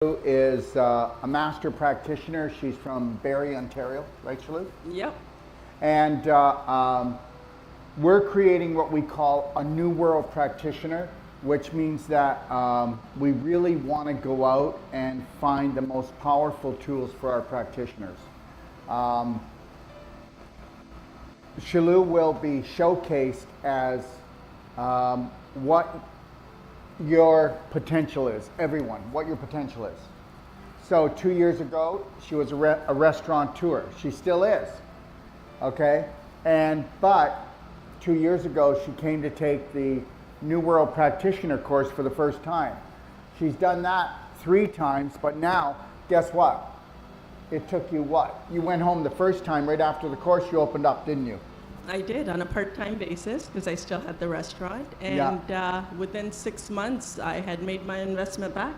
Is a master practitioner. She's from Barrie, Ontario, right, Shalu? Yep. And we're creating what we call a New World practitioner, which means that we really want to go out and find the most powerful tools for our practitioners. Shalu will be showcased as what your potential is, everyone, what your potential is. So 2 years ago, she was a restaurateur. She still is, okay? But 2 years ago, she came to take the New World Practitioner course for the first time. She's done that 3 times, but now, guess what? It took you what? You went home the first time, right after the course, you opened up, didn't you? I did on a part-time basis because I still had the restaurant. And within 6 months, I had made my investment back.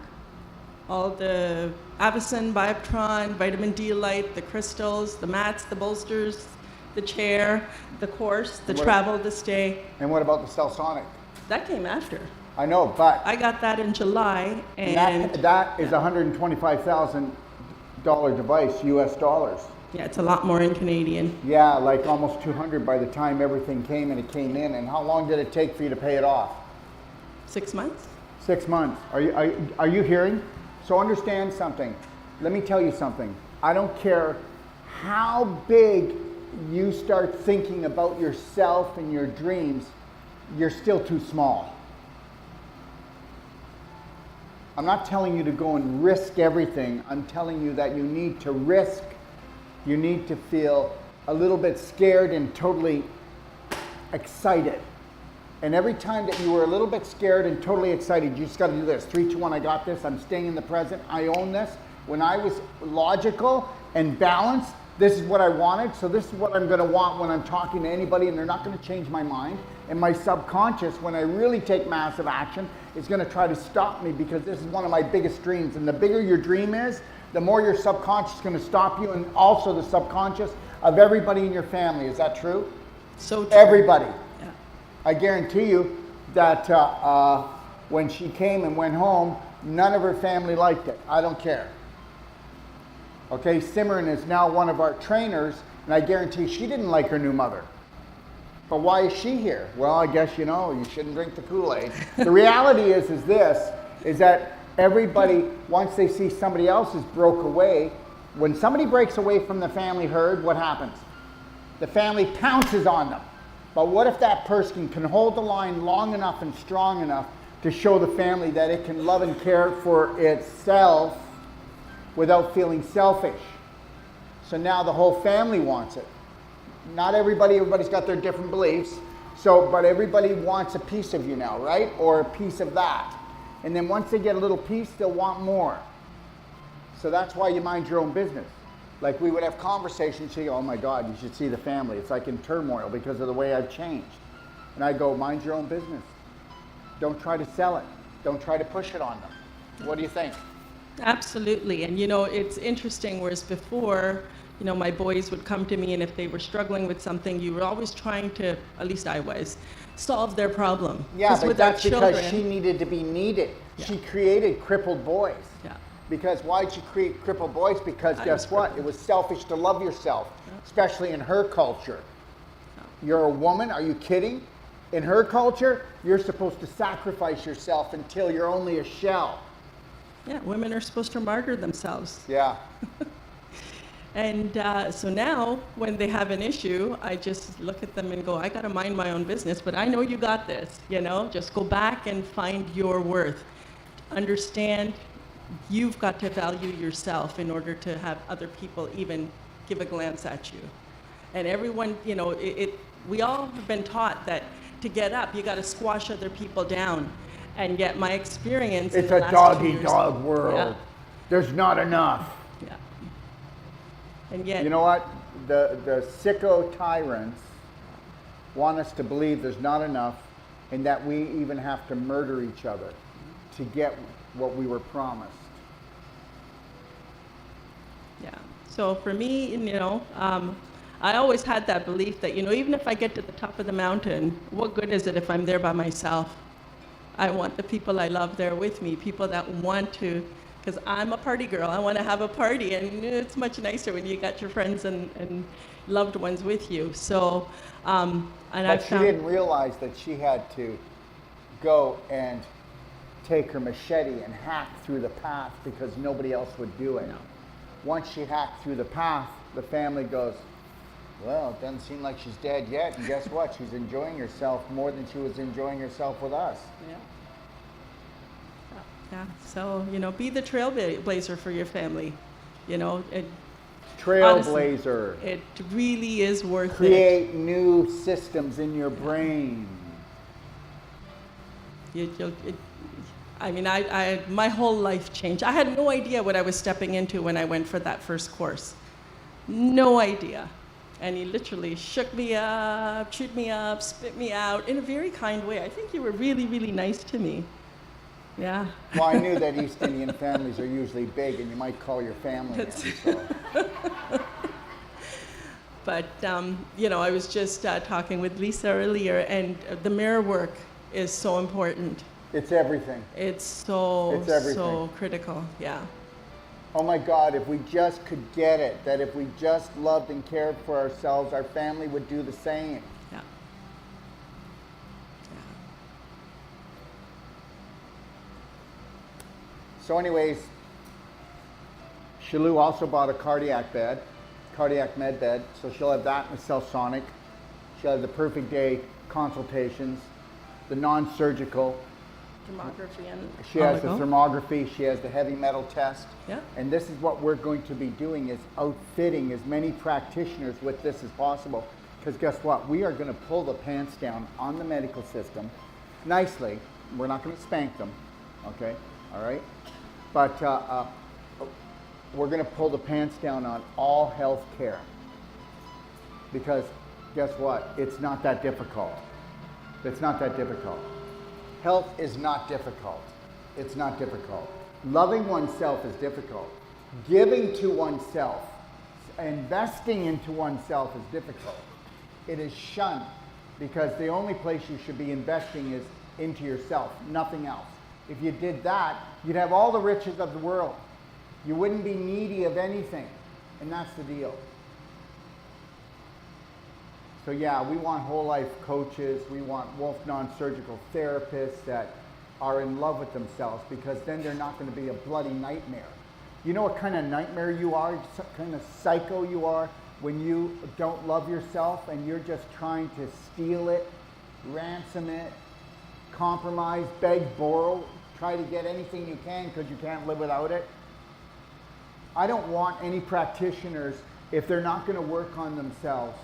All the Avicen, Bioptron, Vitamin D Light, the crystals, the mats, the bolsters, the chair, the course, the travel, the stay. And what about the Cellsonic? That came after. I know, but I got that in July. And that is a $125,000 device, US dollars. Yeah, it's a lot more in Canadian. Yeah, like almost 200 by the time everything came and it came in. And how long did it take for you to pay it off? 6 months. 6 months. Are you hearing? So understand something. Let me tell you something. I don't care how big you start thinking about yourself and your dreams, you're still too small. I'm not telling you to go and risk everything. I'm telling you that you need to risk. You need to feel a little bit scared and totally excited. And every time that you were a little bit scared and totally excited, you just got to do this. 3, 2, 1, I got this. I'm staying in the present. I own this. When I was logical and balanced, this is what I wanted. So this is what I'm going to want when I'm talking to anybody, and they're not going to change my mind. And my subconscious, when I really take massive action, is going to try to stop me because this is one of my biggest dreams. And the bigger your dream is, the more your subconscious is going to stop you, and also the subconscious of everybody in your family. Is that true? So true. Everybody. Yeah. I guarantee you that when she came and went home, none of her family liked it. I don't care. Okay, Simran is now one of our trainers, and I guarantee she didn't like her new mother. But why is she here? Well, I guess you shouldn't drink the Kool-Aid. The reality is that everybody, once they see somebody else is broke away, when somebody breaks away from the family herd, what happens? The family pounces on them. But what if that person can hold the line long enough and strong enough to show the family that it can love and care for itself without feeling selfish? So now the whole family wants it. Not everybody's got their different beliefs. But everybody wants a piece of you now, right? Or a piece of that. And then once they get a little piece, they'll want more. So that's why you mind your own business. Like we would have conversations, she'd go, oh my God, you should see the family. It's like in turmoil because of the way I've changed. And I go, mind your own business. Don't try to sell it. Don't try to push it on them. What do you think? Absolutely. And it's interesting, whereas before, my boys would come to me, and if they were struggling with something, you were always trying to, at least I was, solve their problem. Yeah, but that's because she needed to be needed. Yeah. She created crippled boys. Yeah. Because why did she create crippled boys? Because guess what? It was selfish to love yourself, especially in her culture. You're a woman, are you kidding? In her culture, you're supposed to sacrifice yourself until you're only a shell. Yeah, women are supposed to martyr themselves. Yeah. And so now, when they have an issue, I just look at them and go, I got to mind my own business, but I know you got this, Just go back and find your worth. Understand you've got to value yourself in order to have other people even give a glance at you. And everyone, we all have been taught that to get up, you got to squash other people down. And yet my experience It's a dog-eat-dog world. Yeah. There's not enough. Yeah. And yet, you know what? The sicko tyrants want us to believe there's not enough, and that we even have to murder each other to get what we were promised. Yeah. So for me, I always had that belief that, even if I get to the top of the mountain, what good is it if I'm there by myself? I want the people I love there with me, people that want to because I'm a party girl. I want to have a party, and it's much nicer when you got your friends and loved ones with you. So, and I But she found didn't realize that she had to go and take her machete and hack through the path because nobody else would do it. No. Once she hacked through the path, the family goes, well, it doesn't seem like she's dead yet. And guess what? She's enjoying herself more than she was enjoying herself with us. Yeah. Yeah. So, be the trailblazer for your family. Honestly, Trailblazer. it really is worth it. Create new systems in your brain. My whole life changed. I had no idea what I was stepping into when I went for that first course. No idea. And he literally shook me up, chewed me up, spit me out in a very kind way. I think you were really, really nice to me. Yeah. Well, I knew that East Indian families are usually big, and you might call your family in. So. But, I was just talking with Lisa earlier, and the mirror work is so important. It's everything. It's everything. so critical, yeah. Oh my God, if we just could get it, that if we just loved and cared for ourselves, our family would do the same. Yeah. So anyways, Shalu also bought a cardiac med bed, so she'll have that in the Cellsonic. She'll have the perfect day consultations, the non-surgical. Thermography and She has the thermography, she has the heavy metal test. Yeah. And this is what we're going to be doing, is outfitting as many practitioners with this as possible. Because guess what? We are going to pull the pants down on the medical system nicely. We're not going to spank them, okay? All right? But we're going to pull the pants down on all health care. Because guess what? It's not that difficult. It's not that difficult. Health is not difficult. It's not difficult. Loving oneself is difficult. Giving to oneself, investing into oneself is difficult. It is shunned because the only place you should be investing is into yourself, nothing else. If you did that, you'd have all the riches of the world. You wouldn't be needy of anything, and that's the deal. So yeah, we want whole life coaches, we want Wolf non-surgical therapists that are in love with themselves, because then they're not going to be a bloody nightmare. You know what kind of nightmare you are, what kind of psycho you are when you don't love yourself and you're just trying to steal it, ransom it, compromise, beg, borrow, try to get anything you can because you can't live without it. I don't want any practitioners, if they're not going to work on themselves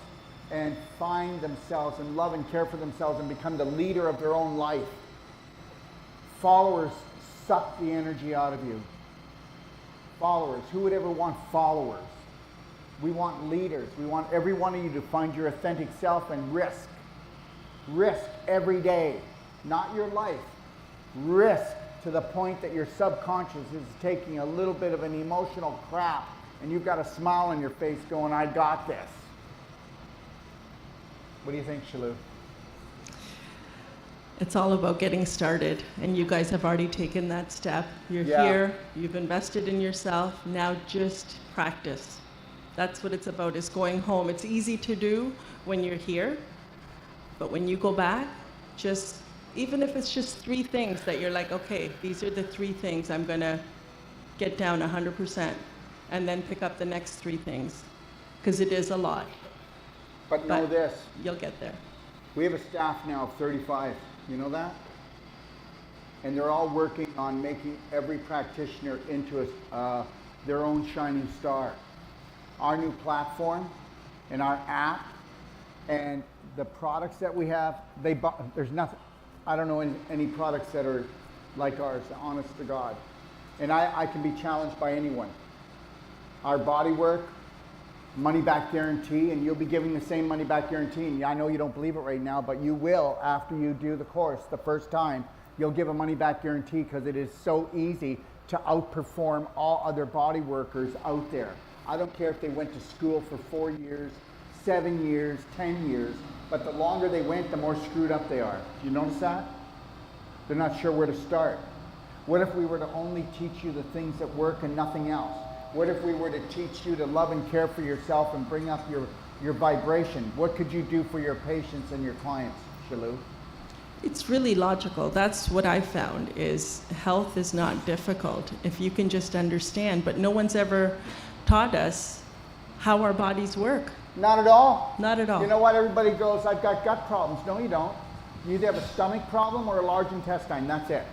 and find themselves and love and care for themselves and become the leader of their own life. Followers suck the energy out of you. Followers. Who would ever want followers? We want leaders. We want every one of you to find your authentic self and risk. Risk every day. Not your life. Risk to the point that your subconscious is taking a little bit of an emotional crap and you've got a smile on your face going, I got this. What do you think, Shalu? It's all about getting started, and you guys have already taken that step. You're here, you've invested in yourself, now just practice. That's what it's about, is going home. It's easy to do when you're here, but when you go back, just, even if it's just 3 things that you're like, okay, these are the 3 things I'm gonna get down 100%, and then pick up the next 3 things, because it is a lot. But know this. You'll get there. We have a staff now of 35. You know that? And they're all working on making every practitioner into their own shining star. Our new platform and our app and the products that we have, there's nothing, I don't know any products that are like ours, honest to God. And I can be challenged by anyone. Our body work, money back guarantee, and you'll be giving the same money back guarantee. And I know you don't believe it right now, but you will after you do the course the first time. You'll give a money back guarantee because it is so easy to outperform all other body workers out there. I don't care if they went to school for 4 years, 7 years, 10 years, but the longer they went, the more screwed up they are. Do you notice that? They're not sure where to start. What if we were to only teach you the things that work and nothing else? What if we were to teach you to love and care for yourself and bring up your vibration? What could you do for your patients and your clients, Shalu? It's really logical. That's what I found, is health is not difficult if you can just understand, but no one's ever taught us how our bodies work. Not at all. Not at all. You know what? Everybody goes, I've got gut problems. No, you don't. You either have a stomach problem or a large intestine. That's it.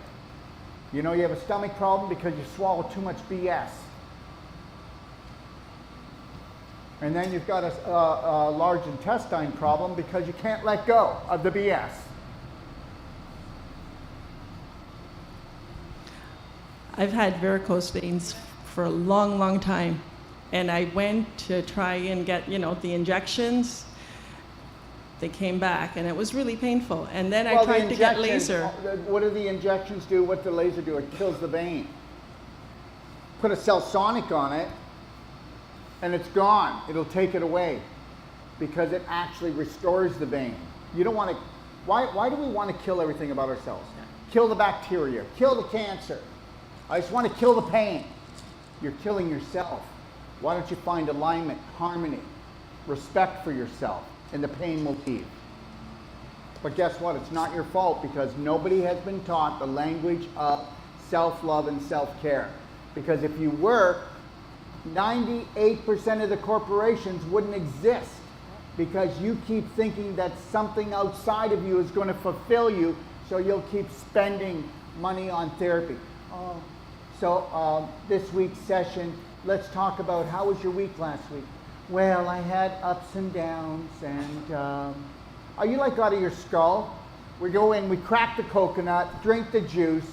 You know you have a stomach problem because you swallow too much BS. And then you've got a large intestine problem because you can't let go of the BS. I've had varicose veins for a long, long time. And I went to try and get, the injections. They came back, and it was really painful. And then I tried to get laser. What do the injections do? What does the laser do? It kills the vein. Put a Celsonic on it, and it's gone. It'll take it away because it actually restores the vein. You don't want to. Why do we want to kill everything about ourselves? Kill the bacteria. Kill the cancer. I just want to kill the pain. You're killing yourself. Why don't you find alignment, harmony, respect for yourself, and the pain will leave. But guess what? It's not your fault because nobody has been taught the language of self-love and self-care. Because if you were, 98% of the corporations wouldn't exist because you keep thinking that something outside of you is going to fulfill you, so you'll keep spending money on therapy. So this week's session, let's talk about how was your week last week? Well, I had ups and downs, and are you like out of your skull? We go in, we crack the coconut, drink the juice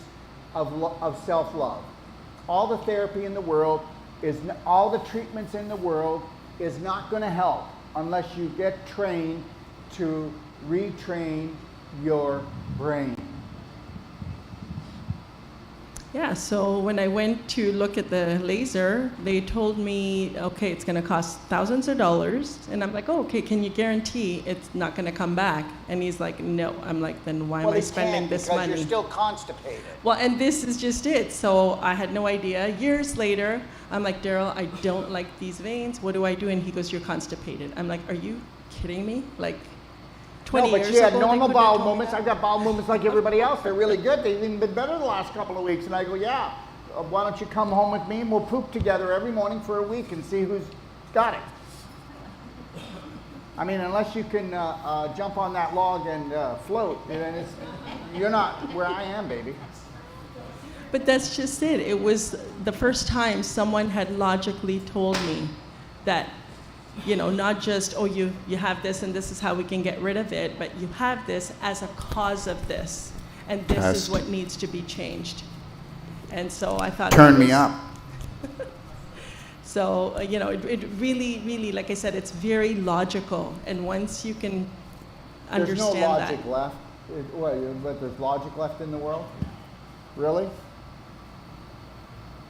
of self-love. All the therapy in the world, all the treatments in the world is not going to help unless you get trained to retrain your brain. Yeah, so when I went to look at the laser, they told me, okay, it's going to cost thousands of dollars. And I'm like, oh, okay, can you guarantee it's not going to come back? And he's like, no. I'm like, then why am I spending this money? Because you're still constipated. Well, and this is just it. So I had no idea. Years later, I'm like, Daryl, I don't like these veins. What do I do? And he goes, you're constipated. I'm like, are you kidding me? Like, 20 no, but years she had ago, normal bowel movements. I've got bowel movements like everybody else. They're really good. They've even been better the last couple of weeks. And I go, yeah, why don't you come home with me and we'll poop together every morning for a week and see who's got it. I mean, unless you can jump on that log and float, and you're not where I am, baby. But that's just it. It was the first time someone had logically told me that, not just, oh, you have this and this is how we can get rid of it, but you have this as a cause of this, and this is what needs to be changed. And so I thought, turn me up. So, it really, really, like I said, it's very logical, and once you can understand that. There's no logic left. But there's logic left in the world? Really?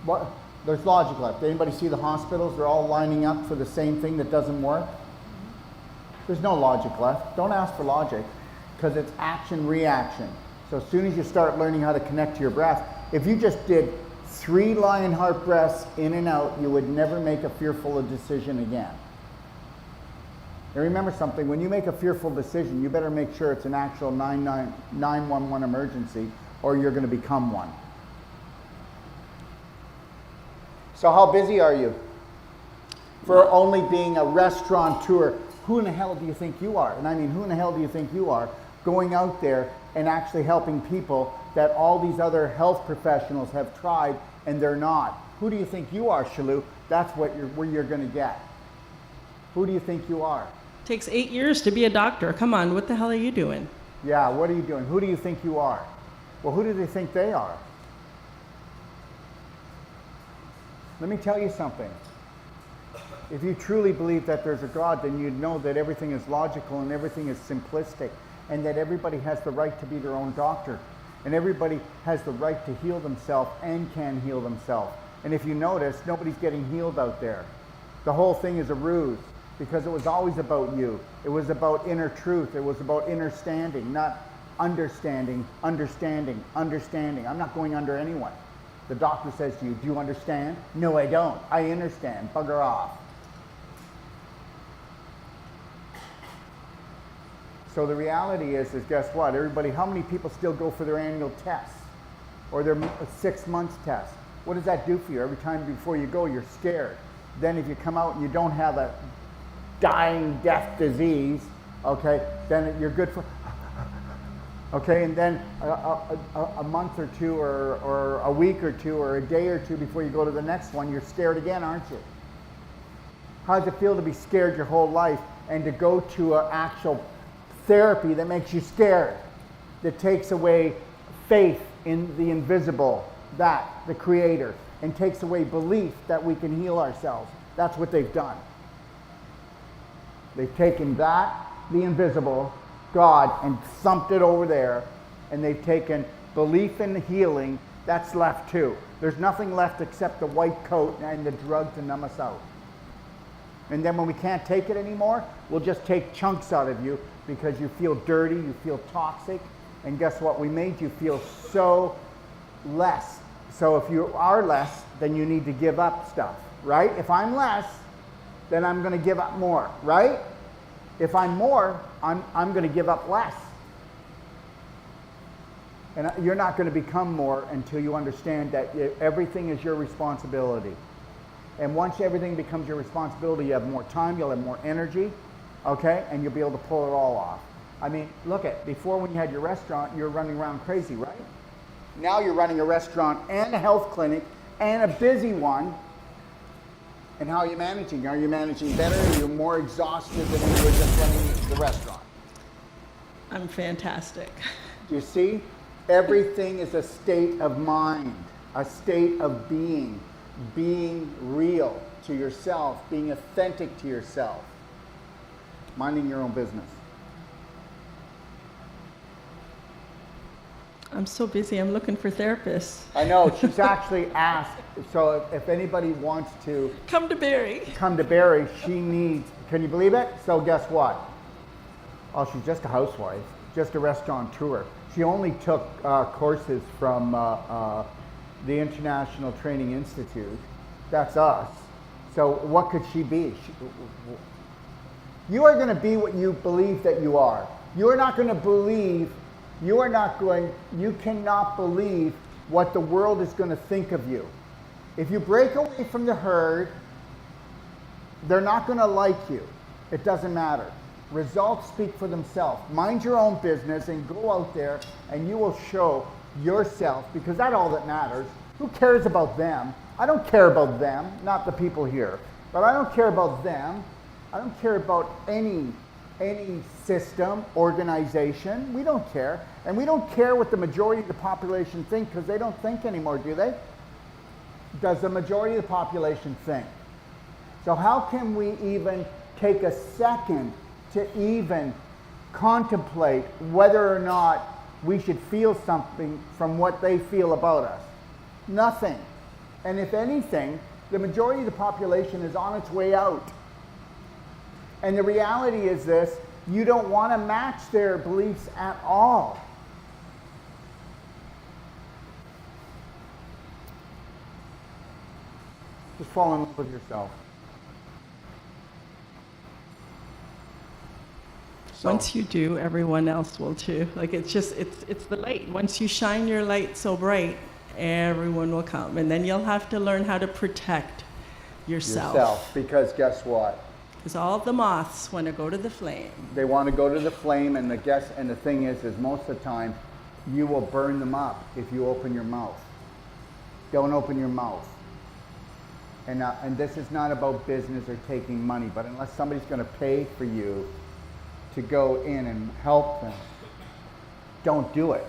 What? There's logic left. Anybody see the hospitals? They're all lining up for the same thing that doesn't work. There's no logic left. Don't ask for logic because it's action, reaction. So as soon as you start learning how to connect to your breath, if you just did 3 lion heart breaths in and out, you would never make a fearful decision again. And remember something, when you make a fearful decision, you better make sure it's an actual 911 emergency or you're going to become one. So how busy are you? For only being a restaurateur, who in the hell do you think you are? And I mean, who in the hell do you think you are going out there and actually helping people that all these other health professionals have tried and they're not? Who do you think you are, Shalu? That's where you're going to get. Who do you think you are? Takes 8 years to be a doctor. Come on, what the hell are you doing? Yeah, what are you doing? Who do you think you are? Well, who do they think they are? Let me tell you something. If you truly believe that there's a God, then you'd know that everything is logical and everything is simplistic and that everybody has the right to be their own doctor and everybody has the right to heal themselves and can heal themselves. And if you notice, nobody's getting healed out there. The whole thing is a ruse because it was always about you. It was about inner truth. It was about understanding, not understanding. I'm not going under anyone. The doctor says to you, do you understand? No, I don't. I understand. Bugger off. So the reality is guess what? Everybody, how many people still go for their annual tests or their 6 months test? What does that do for you? Every time before you go, you're scared. Then if you come out and you don't have a dying death disease, okay, then you're good for, okay, and then a month or two or a week or two or a day or two before you go to the next one, you're scared again, aren't you? How does it feel to be scared your whole life and to go to an actual therapy that makes you scared, that takes away faith in the invisible, that, the Creator, and takes away belief that we can heal ourselves? That's what they've done. They've taken that, the invisible, God, and thumped it over there, and they've taken belief in the healing. That's left too. There's nothing left except the white coat and the drug to numb us out. And then when we can't take it anymore, we'll just take chunks out of you because you feel dirty, you feel toxic, and guess what? We made you feel so less. So if you are less, then you need to give up stuff, right? If I'm less, then I'm going to give up more, right? If I'm more, I'm going to give up less. And you're not going to become more until you understand that everything is your responsibility. And once everything becomes your responsibility, you have more time, you'll have more energy, okay? And you'll be able to pull it all off. I mean, look at, before when you had your restaurant, you were running around crazy, right? Now you're running a restaurant and a health clinic and a busy one. And how are you managing? Are you managing better? Are you more exhausted than when you were just running the restaurant? I'm fantastic. Do you see? Everything is a state of mind, a state of being real to yourself, being authentic to yourself, minding your own business. I'm so busy, I'm looking for therapists. I know, she's actually asked, so if anybody wants to Come to Barrie. come to Barrie, she needs, can you believe it? So guess what? Oh, she's just a housewife, just a restaurateur. She only took courses from the International Training Institute. That's us. So what could she be? You are going to be what you believe that you are. You are not going to believe, you cannot believe what the world is going to think of you. If you break away from the herd, they're not going to like you. It doesn't matter. Results speak for themselves. Mind your own business and go out there and you will show yourself, because that's all that matters. Who cares about them? I don't care about them, not the people here, but I don't care about them. I don't care about any system, organization. We don't care. And we don't care what the majority of the population think, because they don't think anymore, do they? Does the majority of the population think? So how can we even take a second to even contemplate whether or not we should feel something from what they feel about us? Nothing. And if anything, the majority of the population is on its way out. And the reality is this: you don't want to match their beliefs at all. Just fall in love with yourself. So, Once you do, everyone else will too. Like it's the light. Once you shine your light so bright, everyone will come. And then you'll have to learn how to protect yourself. Because guess what? Because all the moths want to go to the flame. They want to go to the flame, and the thing is most of the time, you will burn them up if you open your mouth. Don't open your mouth. And this is not about business or taking money, but unless somebody's going to pay for you to go in and help them, don't do it.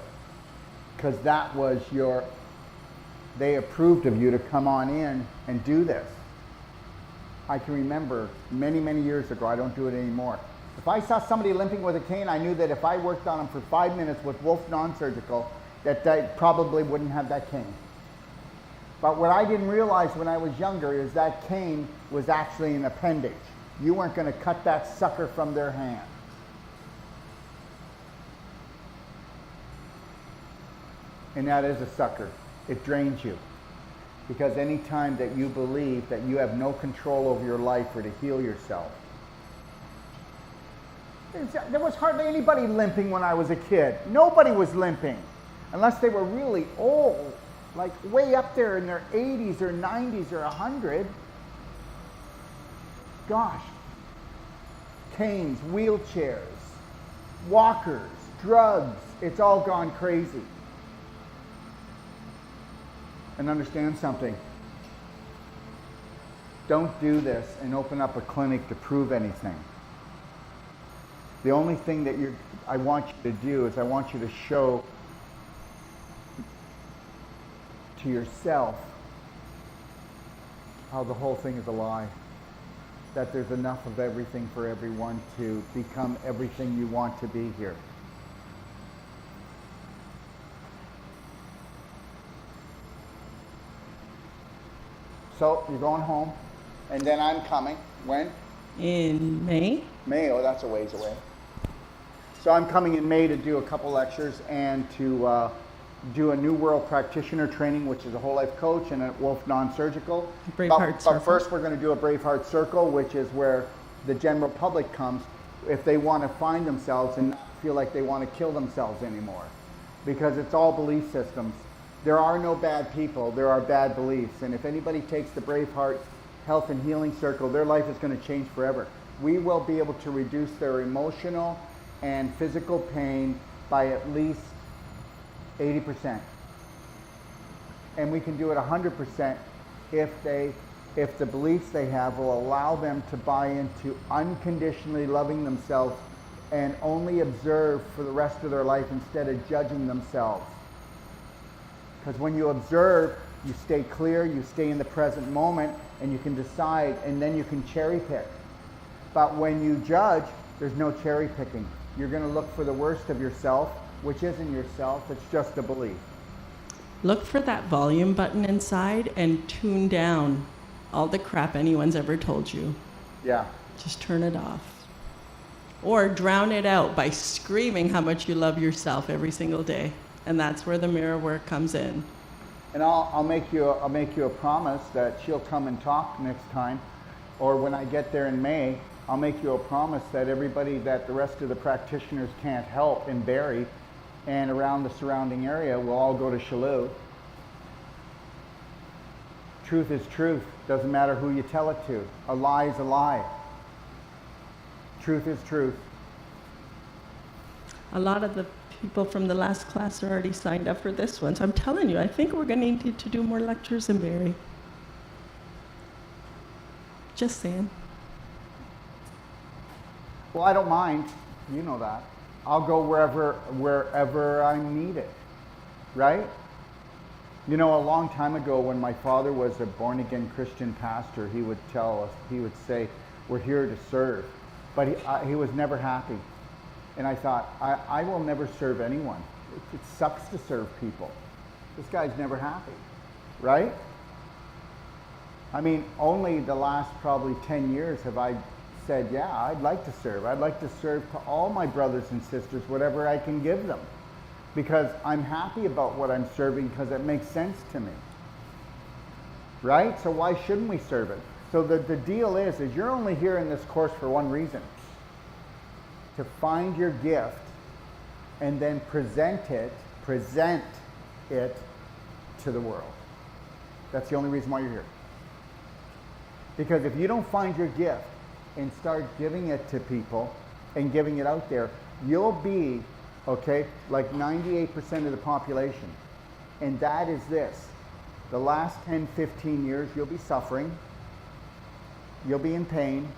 Because that was they approved of you to come on in and do this. I can remember many, many years ago, I don't do it anymore. If I saw somebody limping with a cane, I knew that if I worked on them for 5 minutes with Wolf Non-Surgical, that I probably wouldn't have that cane. But what I didn't realize when I was younger is that cane was actually an appendage. You weren't going to cut that sucker from their hand. And that is a sucker. It drains you. Because any time that you believe that you have no control over your life or to heal yourself. There was hardly anybody limping when I was a kid. Nobody was limping. Unless they were really old, like way up there in their 80s or 90s or 100. Gosh. Canes, wheelchairs, walkers, drugs. It's all gone crazy. And understand something. Don't do this and open up a clinic to prove anything. The only thing that I want you to do is I want you to show to yourself how the whole thing is a lie. That there's enough of everything for everyone to become everything you want to be here. So you're going home, and then I'm coming. When? In May. May, oh, that's a ways away. So I'm coming in May to do a couple lectures and to do a New World Practitioner training, which is a whole life coach, and a Wolf non-surgical. Braveheart Circle. But first we're going to do a Braveheart Circle, which is where the general public comes if they want to find themselves and not feel like they want to kill themselves anymore. Because it's all belief systems. There are no bad people, there are bad beliefs. And if anybody takes the Braveheart Health and Healing Circle, their life is going to change forever. We will be able to reduce their emotional and physical pain by at least 80%. And we can do it 100% if the beliefs they have will allow them to buy into unconditionally loving themselves and only observe for the rest of their life instead of judging themselves. Because when you observe, you stay clear, you stay in the present moment, and you can decide, and then you can cherry pick. But when you judge, there's no cherry picking. You're going to look for the worst of yourself, which isn't yourself, it's just a belief. Look for that volume button inside and tune down all the crap anyone's ever told you. Yeah. Just turn it off. Or drown it out by screaming how much you love yourself every single day. And that's where the mirror work comes in. And I'll make you a promise that she'll come and talk next time, or when I get there in May, I'll make you a promise that everybody that the rest of the practitioners can't help in Barrie and around the surrounding area will all go to Shalu. Truth is truth. Doesn't matter who you tell it to. A lie is a lie. Truth is truth. A lot of the people from the last class are already signed up for this one. So I'm telling you, I think we're going to need to do more lectures in Barrie. Just saying. Well, I don't mind. You know that. I'll go wherever I'm needed. Right? You know, a long time ago when my father was a born-again Christian pastor, he would tell us, he would say, we're here to serve. But he was never happy. And I thought, I will never serve anyone. It sucks to serve people. This guy's never happy, right? I mean, only the last probably 10 years have I said, yeah, I'd like to serve. I'd like to serve to all my brothers and sisters, whatever I can give them. Because I'm happy about what I'm serving because it makes sense to me. Right? So why shouldn't we serve it? So the deal is you're only here in this course for one reason. To find your gift and then present it to the world. That's the only reason why you're here. Because if you don't find your gift and start giving it to people and giving it out there, you'll be, okay, like 98% of the population. And that is this. The last 10, 15 years, you'll be suffering. You'll be in pain.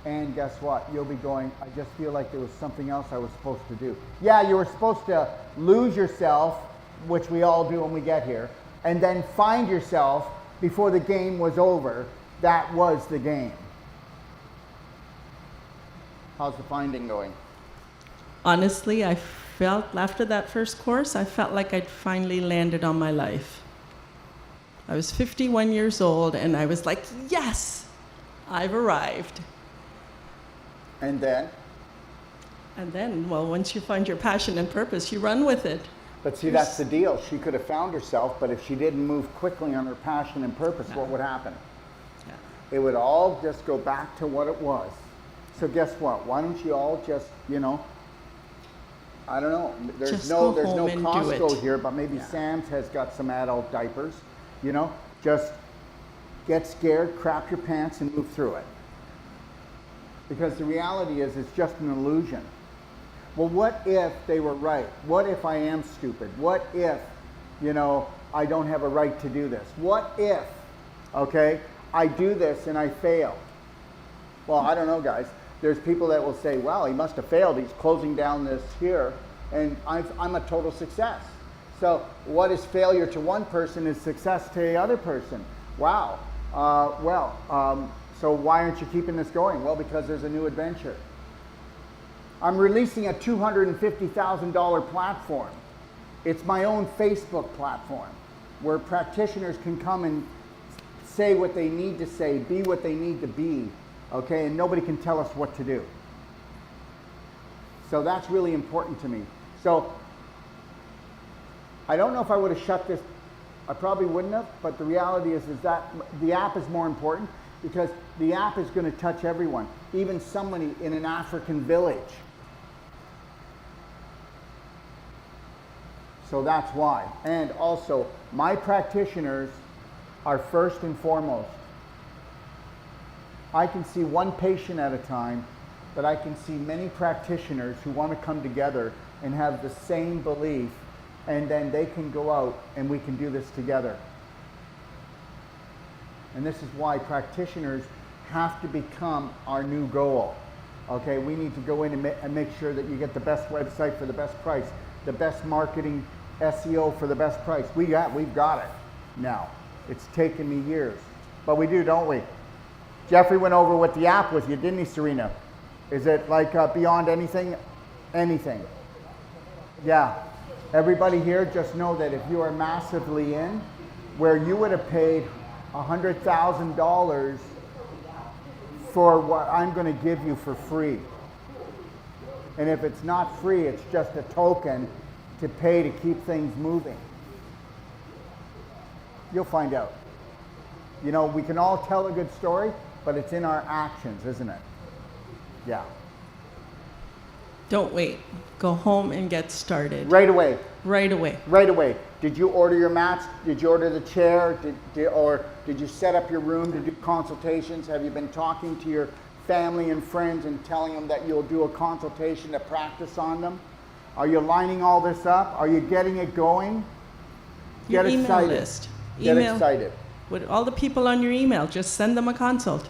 And guess what? You'll be going, I just feel like there was something else I was supposed to do. Yeah, you were supposed to lose yourself, which we all do when we get here, and then find yourself before the game was over. That was the game. How's the finding going? Honestly, I felt, after that first course, I felt like I'd finally landed on my life. I was 51 years old, and I was like, yes, I've arrived. And then? And then, well, once you find your passion and purpose, you run with it. But see, that's the deal. She could have found herself, but if she didn't move quickly on her passion and purpose, what would happen? Yeah. It would all just go back to what it was. So guess what? Why don't you all just, I don't know. There's no Costco here, but maybe Sam's has got some adult diapers. Just get scared, crap your pants, and move through it. Because the reality is, it's just an illusion. Well, what if they were right? What if I am stupid? What if, I don't have a right to do this? What if, I do this and I fail? Well, I don't know, guys. There's people that will say, well, he must have failed. He's closing down this here, and I'm a total success. So what is failure to one person is success to the other person. Wow. So why aren't you keeping this going? Well, because there's a new adventure. I'm releasing a $250,000 platform. It's my own Facebook platform where practitioners can come and say what they need to say, be what they need to be, and nobody can tell us what to do. So that's really important to me. So I don't know if I would have shut this. I probably wouldn't have, but the reality is that the app is more important because the app is going to touch everyone, even somebody in an African village. So that's why. And also, my practitioners are first and foremost. I can see one patient at a time, but I can see many practitioners who want to come together and have the same belief, and then they can go out and we can do this together. And this is why practitioners have to become our new goal. We need to go in and make sure that you get the best website for the best price, the best marketing SEO for the best price. We've got it now. It's taken me years, but we do, don't we? Jeffrey went over what the app with you, didn't he, Serena? Is it like beyond anything? Anything. Yeah. Everybody here, just know that if you are massively in, where you would have paid $100,000 for what I'm going to give you for free. And if it's not free, it's just a token to pay to keep things moving. You'll find out. We can all tell a good story, but it's in our actions, isn't it? Yeah. Don't wait. Go home and get started. Right away. Right away. Right away. Did you order your mats? Did you order the chair? Or did you set up your room to do consultations? Have you been talking to your family and friends and telling them that you'll do a consultation to practice on them? Are you lining all this up? Are you getting it going? Your Get email excited. list. Get excited. With all the people on your email, just send them a consult.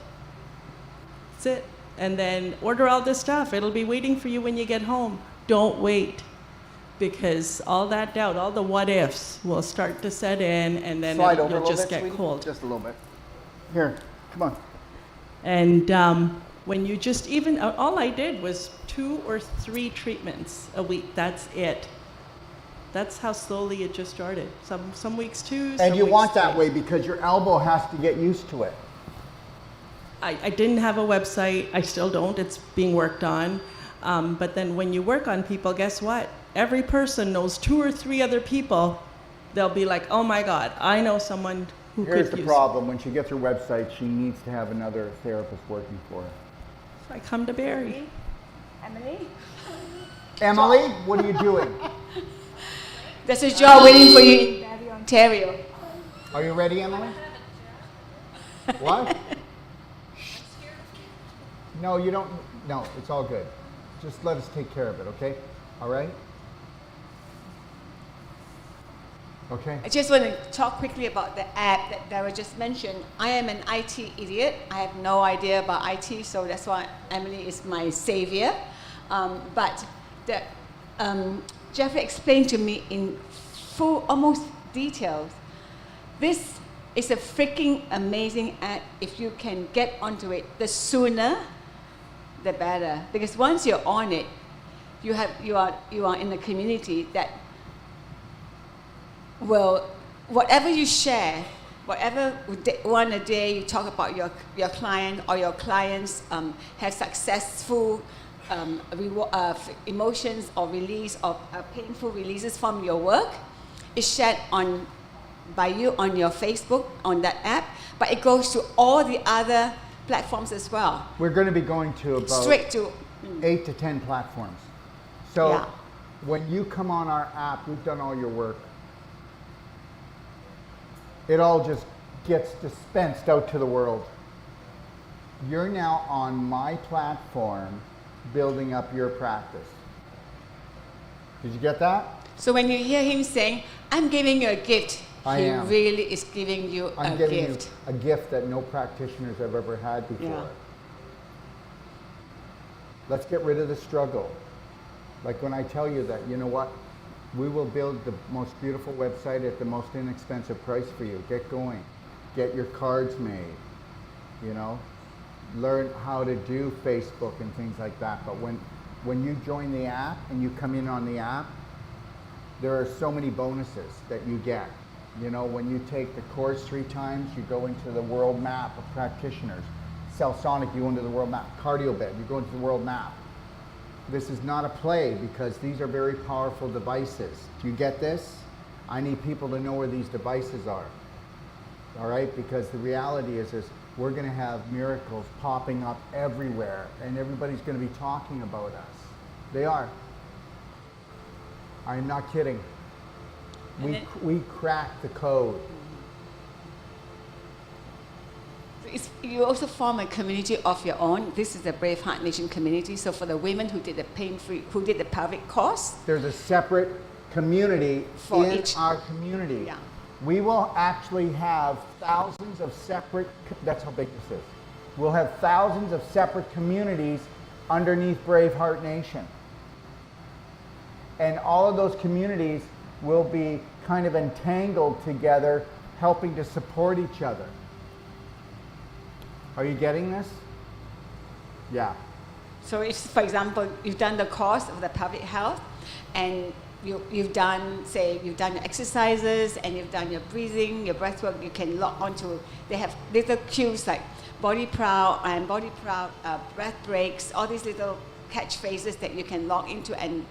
That's it. And then order all this stuff. It'll be waiting for you when you get home. Don't wait. Because all that doubt, all the what ifs will start to set in, and then you'll just get cold. Just a little bit. Here, come on. And when you just all I did was 2 or 3 treatments a week. That's it. That's how slowly it just started. Some weeks 2. And you want that way because your elbow has to get used to it. I didn't have a website. I still don't. It's being worked on. But then when you work on people, guess what? Every person knows 2 or 3 other people. They'll be like, oh my God, I know someone who could use. Here's the problem. When she gets her website, she needs to have another therapist working for her. So I come to Barrie. Emily, what are you doing? there's a job waiting for you in Barrie, Ontario. Are you ready, Emily? What? No, you don't. No, it's all good. Just let us take care of it, okay? All right? Okay. I just want to talk quickly about the app that Dara just mentioned. I am an IT idiot. I have no idea about IT, so that's why Emily is my savior. But Jeffrey explained to me in full, almost details. This is a freaking amazing app. If you can get onto it, the sooner, the better. Because once you're on it, you are in a community that will, whatever you share, whatever one a day you talk about your client or your clients have successful emotions or release of painful releases from your work is shared by you on your Facebook, on that app, but it goes to all the other platforms as well. We're going to be going to about Straight to 8 to 10 platforms. So Yeah. when you come on our app, we've done all your work. It all just gets dispensed out to the world. You're now on my platform building up your practice. Did you get that? So when you hear him saying, I'm giving you a gift, I he am. really is giving you I'm a giving gift. you a gift that no practitioners have ever had before. Yeah. Let's get rid of the struggle. Like when I tell you that, you know what? We will build the most beautiful website at the most inexpensive price for you. Get going. Get your cards made. You know? Learn how to do Facebook and things like that. But when you join the app and you come in on the app, there are so many bonuses that you get. You know, when you take the course 3 times, you go into the world map of practitioners. Cellsonic, you go into the world map. CardioBed, you go into the world map. This is not a play because these are very powerful devices. Do you get this? I need people to know where these devices are. All right? Because the reality is we're going to have miracles popping up everywhere and everybody's going to be talking about us. They are. I'm not kidding. We cracked the code. You also form a community of your own. This is the Brave Heart Nation community. So for the women who did the pain-free, who did the pelvic course, There's a separate community For in each- our community. Yeah. We will actually have thousands of separate, that's how big this is. We'll have thousands of separate communities underneath Brave Heart Nation. And all of those communities will be kind of entangled together, helping to support each other. Are you getting this? Yeah. so if, for example, you've done the course of the pelvic health, and you've done your exercises, and you've done your breathing, your breath work, you can log onto, they have little cues like body proud and breath breaks, all these little catchphrases that you can log into and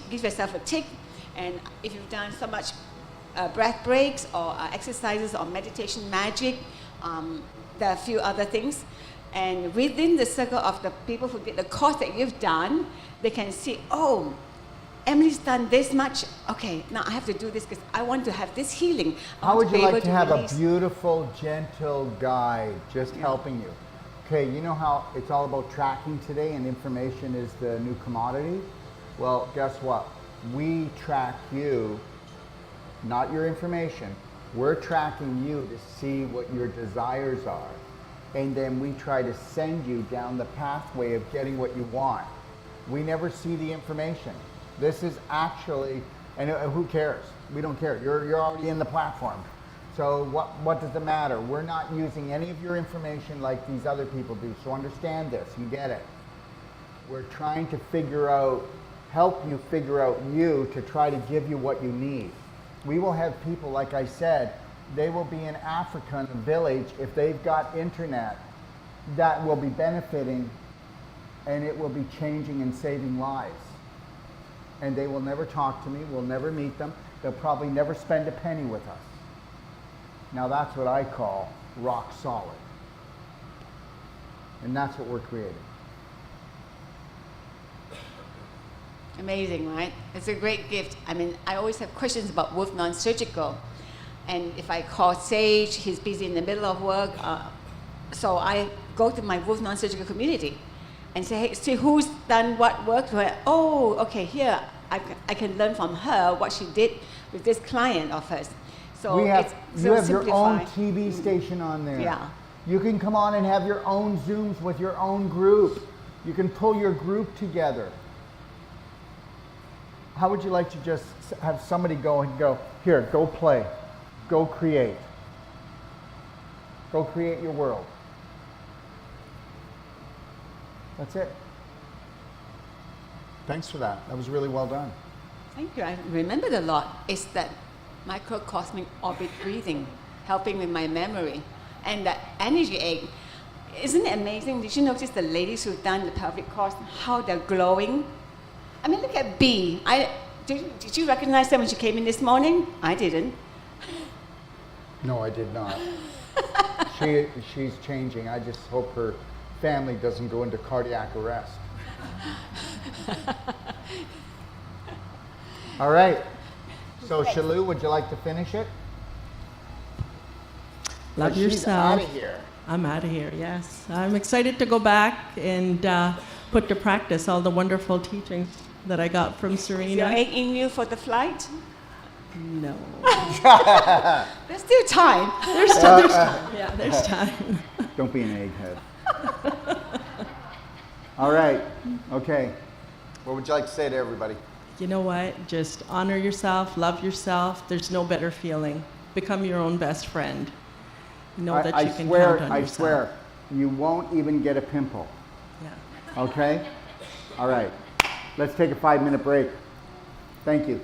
give yourself a tick. And if you've done so much breath breaks or exercises or meditation magic, there are a few other things. And within the circle of the people who did the course that you've done, they can see, oh, Emily's done this much. Okay, now I have to do this because I want to have this healing. I How want would to be you like able to have release. a beautiful, gentle guide just helping you? Okay, you know how it's all about tracking today and information is the new commodity? Well, guess what? We track you, not your information. We're tracking you to see what your desires are. And then we try to send you down the pathway of getting what you want. We never see the information. This is actually, and who cares? We don't care. You're already in the platform. So what does it matter? We're not using any of your information like these other people do. So understand this and get it. We're trying to help you figure out you to try to give you what you need. We will have people, like I said, they will be in Africa in a village, if they've got internet, that will be benefiting and it will be changing and saving lives. And they will never talk to me, we'll never meet them, they'll probably never spend a penny with us. Now that's what I call rock solid. And that's what we're creating. Amazing, right? It's a great gift. I mean, I always have questions about Wolf Non-Surgical. And if I call Sage, he's busy in the middle of work. So I go to my Wolf Non-Surgical community and say, hey, see who's done what work. Oh, okay, here, I can learn from her what she did with this client of hers. So You have your own simplified. TV station on there. Yeah. You can come on and have your own Zooms with your own group. You can pull your group together. How would you like to just have somebody go, here, go play, go create. Go create your world. That's it. Thanks for that. That was really well done. Thank you. I remembered a lot. It's that microcosmic orbit breathing, helping with my memory. And that energy egg, isn't it amazing? Did you notice the ladies who've done the pelvic course, how they're glowing? I mean, look at B. Did you recognize her when she came in this morning? I didn't. No, I did not. She's changing. I just hope her family doesn't go into cardiac arrest. All right. So, Shalu, would you like to finish it? Love She's yourself. out of here. I'm out of here, yes. I'm excited to go back and put to practice all the wonderful teachings that I got from Is your Serena. egg in you for the flight? No. There's still time. There's time. Yeah, there's time. Don't be an egghead. All right. Okay. What would you like to say to everybody? You know what? Just honor yourself, love yourself. There's no better feeling. Become your own best friend. Know that you can count on I yourself. swear, you won't even get a pimple. Yeah. Okay? All right. Let's take a 5-minute break. Thank you.